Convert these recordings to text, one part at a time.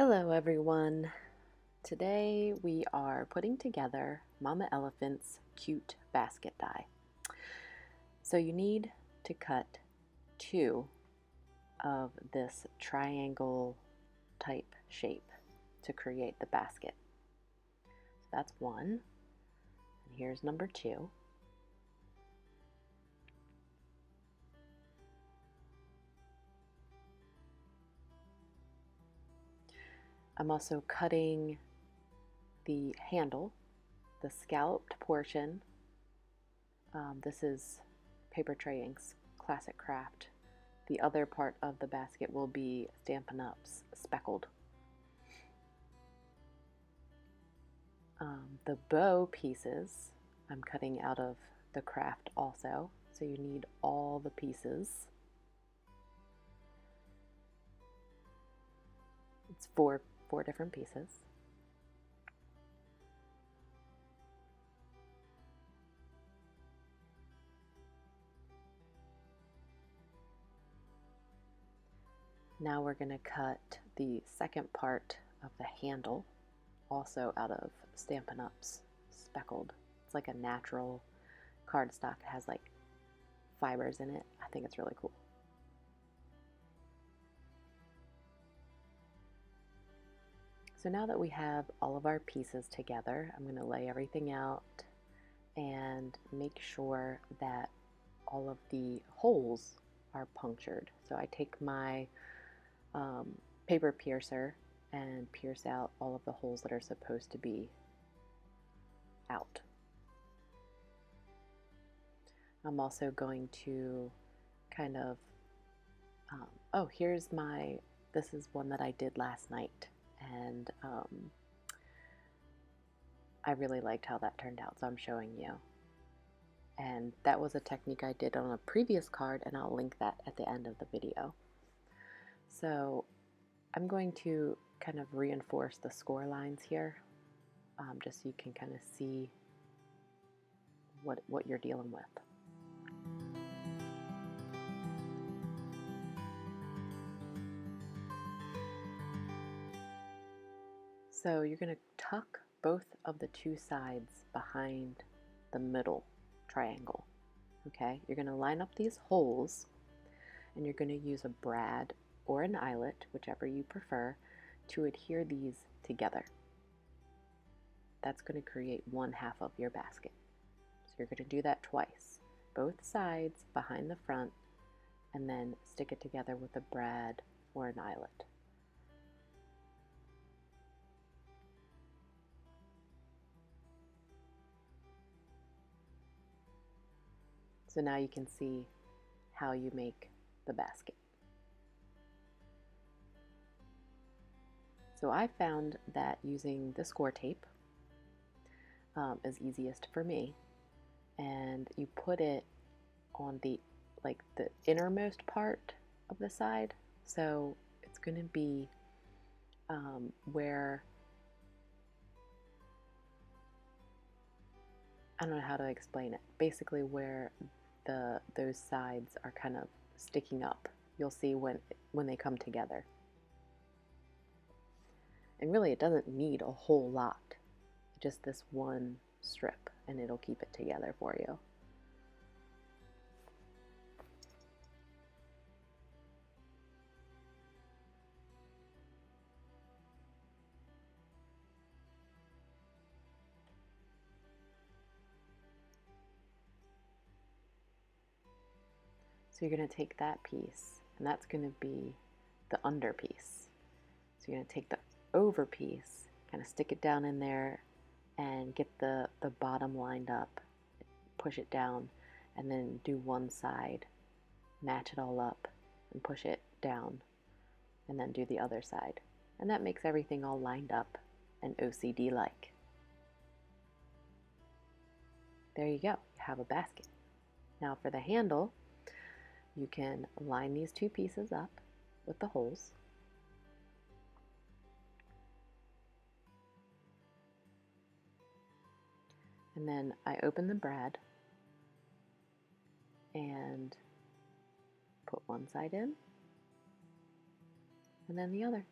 Hello everyone. Today we are putting together Mama Elephant's cute basket die. So you need to cut 2 of this triangle type shape to create the basket. So that's 1, and here's number 2. I'm also cutting the handle, the scalloped portion. This is Paper Tray Inks Classic Kraft. The other part of the basket will be Stampin' Up's Speckled. The bow pieces I'm cutting out of the Kraft also, so you need all the pieces. It's four different pieces. Now we're going to cut the second part of the handle, also out of Stampin' Up's Speckled. It's like a natural cardstock. It has like fibers in it. I think it's really cool. So now that we have all of our pieces together, I'm going to lay everything out and make sure that all of the holes are punctured. So I take my paper piercer and pierce out all of the holes that are supposed to be out. I'm also going to kind of, this is one that I did last night, and I really liked how that turned out, so I'm showing you. And that was a technique I did on a previous card, and I'll link that at the end of the video. So I'm going to kind of reinforce the score lines here, just so you can kind of see what you're dealing with. So you're going to tuck both of the 2 sides behind the middle triangle. Okay, you're going to line up these holes, and you're going to use a brad or an eyelet, whichever you prefer, to adhere these together. That's going to create 1/2 of your basket. So you're going to do that twice, both sides behind the front, and then stick it together with a brad or an eyelet. So now you can see how you make the basket. So I found that using the Scor Tape is easiest for me, and you put it on the innermost part of the side, so it's going to be where, I don't know how to explain it, basically where those sides are kind of sticking up. You'll see when they come together. And really it doesn't need a whole lot, just this one strip, and it'll keep it together for you. So you're going to take that piece, and that's going to be the under piece. So you're going to take the over piece, kind of stick it down in there, and get the bottom lined up, push it down, and then do one side, match it all up, and push it down, and then do the other side. And that makes everything all lined up and OCD-like. There you go, you have a basket. Now for the handle, you can line these 2 pieces up with the holes. And then I open the brad and put one side in, and then the other.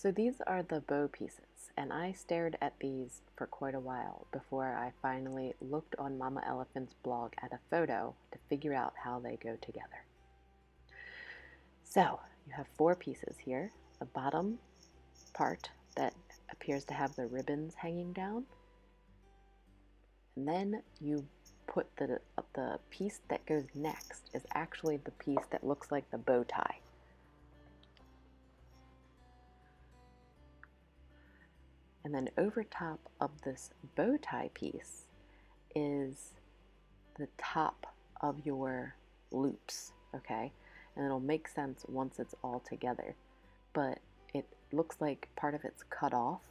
So these are the bow pieces, and I stared at these for quite a while before I finally looked on Mama Elephant's blog at a photo to figure out how they go together. So you have 4 pieces here. The bottom part that appears to have the ribbons hanging down, and then you put the piece that goes next is actually the piece that looks like the bow tie. And then over top of this bow tie piece is the top of your loops, okay? And it'll make sense once it's all together, but it looks like part of it's cut off,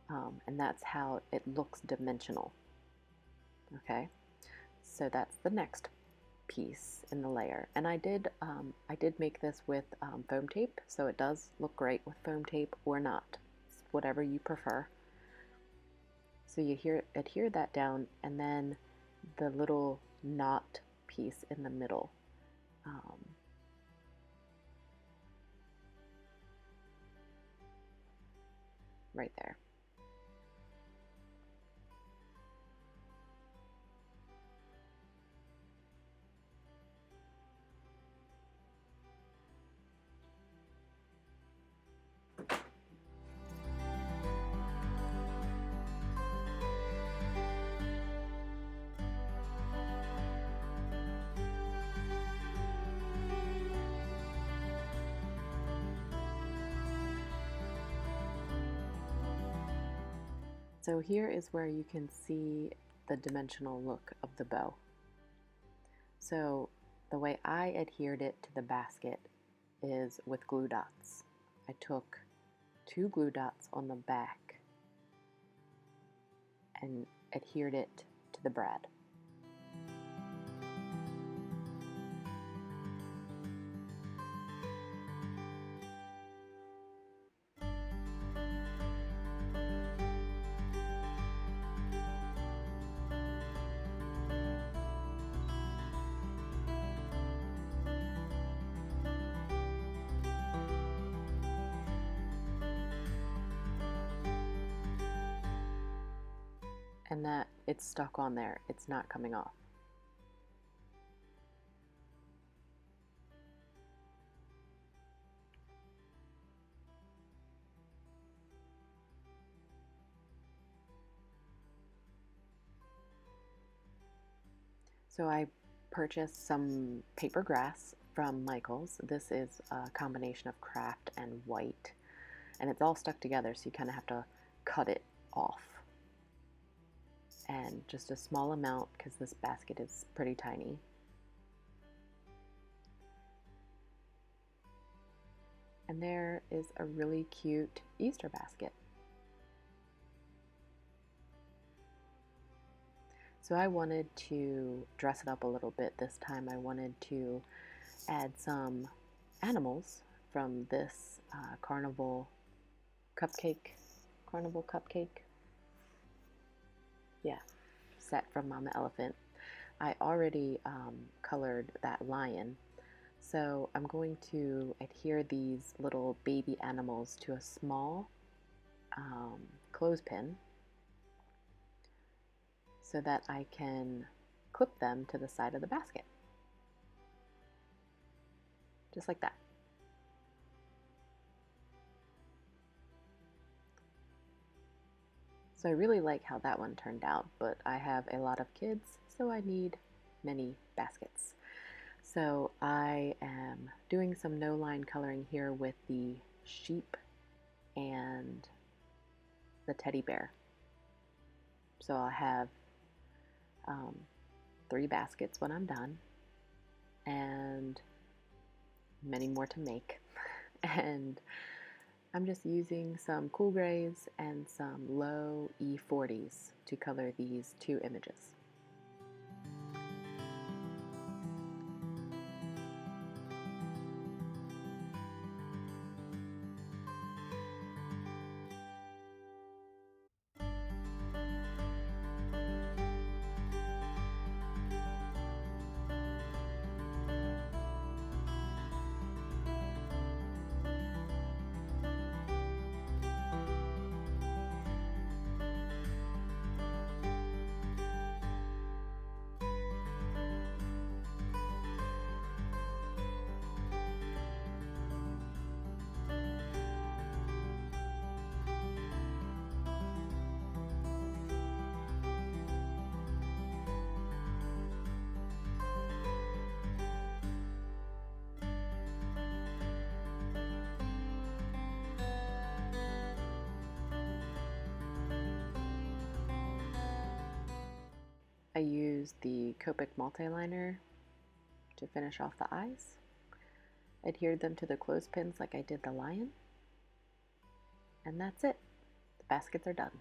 and that's how it looks dimensional, okay? So that's the next piece in the layer, and I did make this with foam tape, so it does look great with foam tape or not. Whatever you prefer. So you adhere that down, and then the little knot piece in the middle. Right there. So here is where you can see the dimensional look of the bow. So the way I adhered it to the basket is with glue dots. I took 2 glue dots on the back and adhered it to the brad. And that it's stuck on there, it's not coming off. So I purchased some paper grass from Michael's. This is a combination of Kraft and white, and it's all stuck together, so you kind of have to cut it off. And just a small amount because this basket is pretty tiny. And there is a really cute Easter basket. So I wanted to dress it up a little bit this time. I wanted to add some animals from this Carnival cupcake. Yeah, set from Mama Elephant. I already colored that lion, so I'm going to adhere these little baby animals to a small clothespin so that I can clip them to the side of the basket. Just like that. So I really like how that one turned out, but I have a lot of kids, so I need many baskets. So I am doing some no-line coloring here with the sheep and the teddy bear. So I'll have 3 baskets when I'm done, and many more to make. And I'm just using some cool grays and some low E40s to color these 2 images. I used the Copic multi-liner to finish off the eyes. Adhered them to the clothespins like I did the lion. And that's it. The baskets are done.